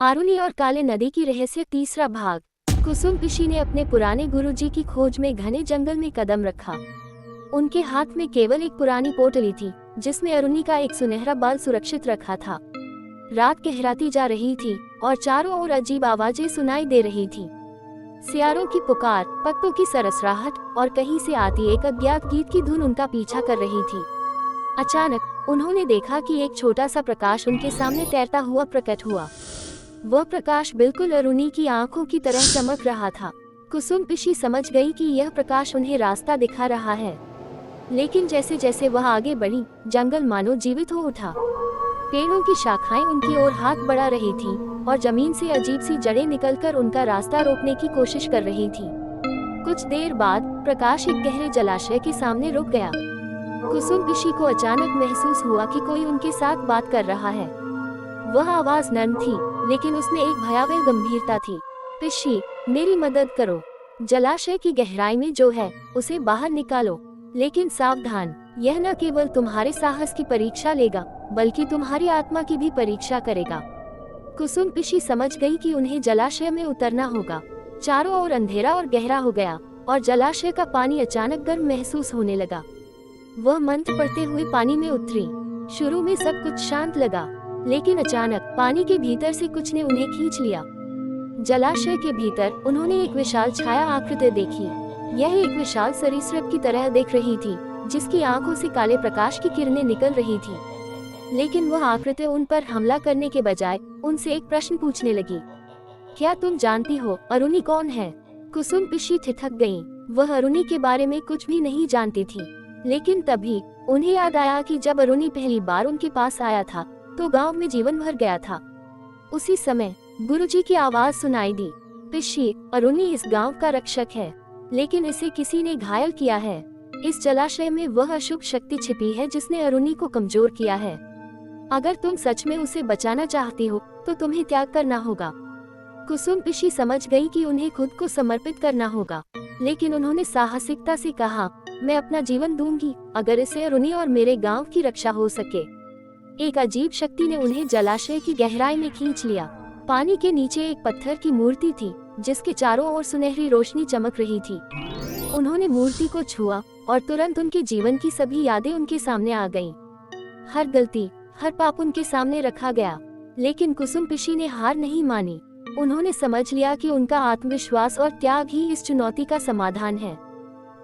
आरुनी और काले नदी की रहस्य तीसरा भाग। कुसुम पिशी ने अपने पुराने गुरुजी की खोज में घने जंगल में कदम रखा। उनके हाथ में केवल एक पुरानी पोटली थी जिसमें अरुणी का एक सुनहरा बाल सुरक्षित रखा था। रात गहराती जा रही थी और चारों ओर अजीब आवाजें सुनाई दे रही थी। सियारों की पुकार, पत्तों की सरसराहट और कहीं से आती एक अज्ञात गीत की धुन उनका पीछा कर रही थी। अचानक उन्होंने देखा कि एक छोटा सा प्रकाश उनके सामने तैरता हुआ प्रकट हुआ। वह प्रकाश बिल्कुल अरुणी की आंखों की तरह चमक रहा था। कुसुम पिशी समझ गई कि यह प्रकाश उन्हें रास्ता दिखा रहा है, लेकिन जैसे जैसे वह आगे बढ़ी, जंगल मानो जीवित हो उठा। पेड़ों की शाखाएं उनकी ओर हाथ बढ़ा रही थीं और जमीन से अजीब सी जड़ें निकलकर उनका रास्ता रोकने की कोशिश कर रही थी। कुछ देर बाद प्रकाश एक गहरे जलाशय के सामने रुक गया। कुसुम पिशी को अचानक महसूस हुआ कि कोई उनके साथ बात कर रहा है। वह आवाज नर्म थी, लेकिन उसमें एक भयावह गंभीरता थी। पिशी, मेरी मदद करो। जलाशय की गहराई में जो है उसे बाहर निकालो, लेकिन सावधान, यह न केवल तुम्हारे साहस की परीक्षा लेगा बल्कि तुम्हारी आत्मा की भी परीक्षा करेगा। कुसुम पिशी समझ गई कि उन्हें जलाशय में उतरना होगा। चारों ओर अंधेरा और गहरा हो गया और जलाशय का पानी अचानक गर्म महसूस होने लगा। वह मंत्र पढ़ते हुए पानी में उतरी। शुरू में सब कुछ शांत लगा, लेकिन अचानक पानी के भीतर से कुछ ने उन्हें खींच लिया। जलाशय के भीतर उन्होंने एक विशाल छाया आकृति देखी। यह एक विशाल सरीसृप की तरह दिख रही थी, जिसकी आंखों से काले प्रकाश की किरणें निकल रही थी। लेकिन वह आकृति उन पर हमला करने के बजाय उनसे एक प्रश्न पूछने लगी। क्या तुम जानती हो अरुणी कौन है? कुसुम पिशी ठिठक गईं। वह अरुणी के बारे में कुछ भी नहीं जानती थी, लेकिन तभी उन्हें याद आया कि जब अरुणी पहली बार उनके पास आया था तो गांव में जीवन भर गया था। उसी समय गुरुजी की आवाज सुनाई दी। पिशी, अरुणी इस गांव का रक्षक है, लेकिन इसे किसी ने घायल किया है। इस जलाशय में वह अशुभ शक्ति छिपी है जिसने अरुणी को कमजोर किया है। अगर तुम सच में उसे बचाना चाहती हो तो तुम्हें त्याग करना होगा। कुसुम पिशी समझ गई कि उन्हें खुद को समर्पित करना होगा, लेकिन उन्होंने साहसिकता से कहा, मैं अपना जीवन दूंगी अगर इससे अरुणी और मेरे गांव की रक्षा हो सके। एक अजीब शक्ति ने उन्हें जलाशय की गहराई में खींच लिया। पानी के नीचे एक पत्थर की मूर्ति थी जिसके चारों ओर सुनहरी रोशनी चमक रही थी। उन्होंने मूर्ति को छुआ और तुरंत उनके जीवन की सभी यादें उनके सामने आ गईं। हर गलती, हर पाप उनके सामने रखा गया, लेकिन कुसुम पिशी ने हार नहीं मानी। उन्होंने समझ लिया कि उनका आत्मविश्वास और त्याग ही इस चुनौती का समाधान है।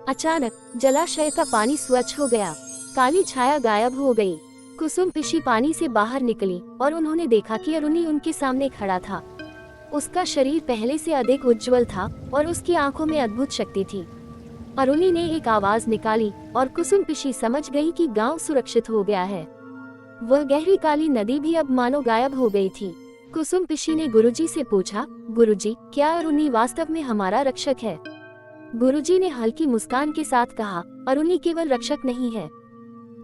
अचानक जलाशय का पानी स्वच्छ हो गया। काली छाया गायब हो गई। कुसुम पिशी पानी से बाहर निकली और उन्होंने देखा कि अरुणी उनके सामने खड़ा था। उसका शरीर पहले से अधिक उज्जवल था और उसकी आंखों में अद्भुत शक्ति थी। अरुणी ने एक आवाज निकाली और कुसुम पिशी समझ गई कि गांव सुरक्षित हो गया है। वह गहरी काली नदी भी अब मानो गायब हो गई थी। कुसुम पिशी ने गुरुजी से पूछा, गुरुजी, क्या अरुणी वास्तव में हमारा रक्षक है? गुरुजी ने हल्की मुस्कान के साथ कहा, अरुणी केवल रक्षक नहीं है,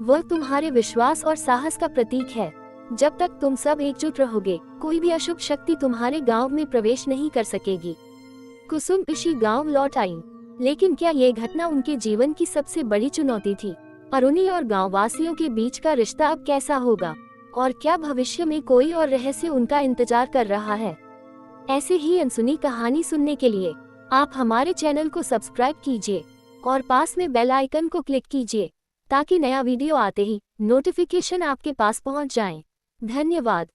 वह तुम्हारे विश्वास और साहस का प्रतीक है। जब तक तुम सब एकजुट रहोगे, कोई भी अशुभ शक्ति तुम्हारे गांव में प्रवेश नहीं कर सकेगी। कुसुम पिशी गांव लौट आई, लेकिन क्या ये घटना उनके जीवन की सबसे बड़ी चुनौती थी? अरुणी और गांव वासियों के बीच का रिश्ता अब कैसा होगा, और क्या भविष्य में कोई और रहस्य उनका इंतजार कर रहा है? ऐसे ही अनसुनी कहानी सुनने के लिए आप हमारे चैनल को सब्सक्राइब कीजिए और पास में बेल आइकन को क्लिक कीजिए, ताकि नया वीडियो आते ही नोटिफिकेशन आपके पास पहुंच जाए। धन्यवाद।